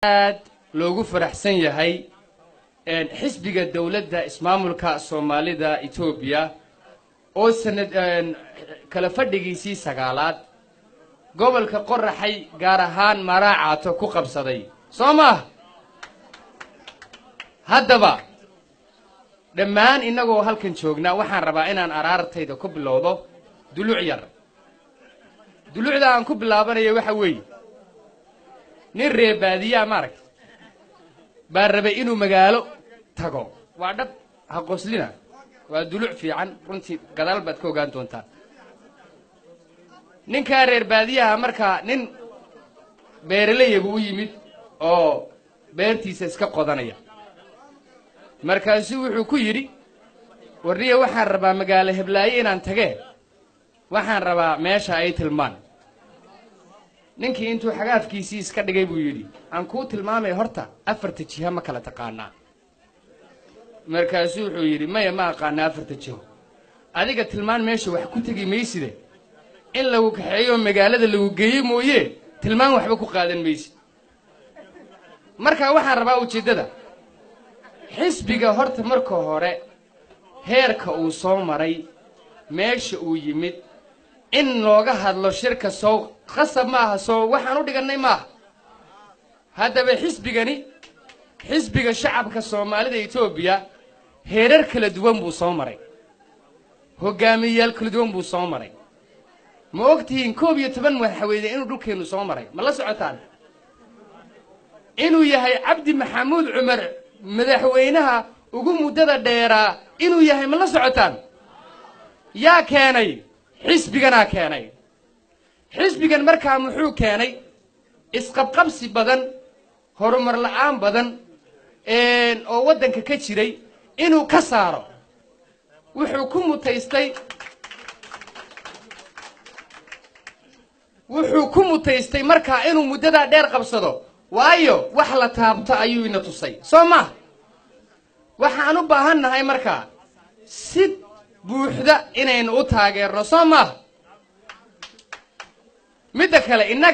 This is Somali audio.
aad loogu faraxsan yahay xisbiga dawladda ismaamulka Soomaalida Itoobiya oo sanad kala fadhigiisii sagaalaad gobolka Qoraxay gaar ahaan Maraacato ku qabsaday Soomaa haddaba dhammaan inagoo halkan joognaa waxaan rabaa inaan araartayda ku bilowdo duluc yar dulucda aan ku bilaabanayo waxa weeye nin reebaadiya maarag baa rabay inuu magaalo tago waa dhab ha qoslina waa duluc fiican runtii gadaal baad ka ogaan doontaa ninka reebaadiyaha markaa nin beeraley u yimid oo beertiisa iska qodanaya markaasuu wuxuu ku yiri warriye waxaan rabaa magaalo Hiblaayo inaan tagee waxaan rabaa meesha ay tilmaan ninkii intuu xagaafkiisii iska dhigay buu yiri aan ku tilmaamay horta afarta jiha ma kala taqaanaa markaasuu wuxuu yiri maya ma aqaan afarta jiho adiga tilmaan meesha wax ku tagi meyside in lagu kaxeeyo magaalada lagu geeyo mooyee tilmaan waxba ku qaadan meysid marka waxaan rabaa ujeedada xisbiga horta marka hore heerka uu soo maray meesha uu yimid in looga hadlo shirka soo khasab maaha soo waxaan u dhiganay maaha haddaba xisbiga shacabka Soomaalida Itoobiya heerar kala duwan buu soo maray hogaamiyayaal kala duwan buu soo maray ma ogtihiin 11 madaxweyne inuu dhulkeenu soo maray ma la socotaan inuu yahay Cabdi Maxamuud Cumar madaxweynaha ugu muddada dheeraa inuu yahay ma la socotaan yaa keenay xisbigana keenay xisbigan markaa muxuu keenay isqabqabsi badan horumar la'aan badan oo wadanka ka jiray inuu ka saaro wuxuu ku mutaystay markaa inuu muddada dheer qabsado waayo wax la taabto ayuu ina tusay Soomaa waxaan u baahannahay markaa si buuxda inaynu u taageerno Soomaa midda kale inaga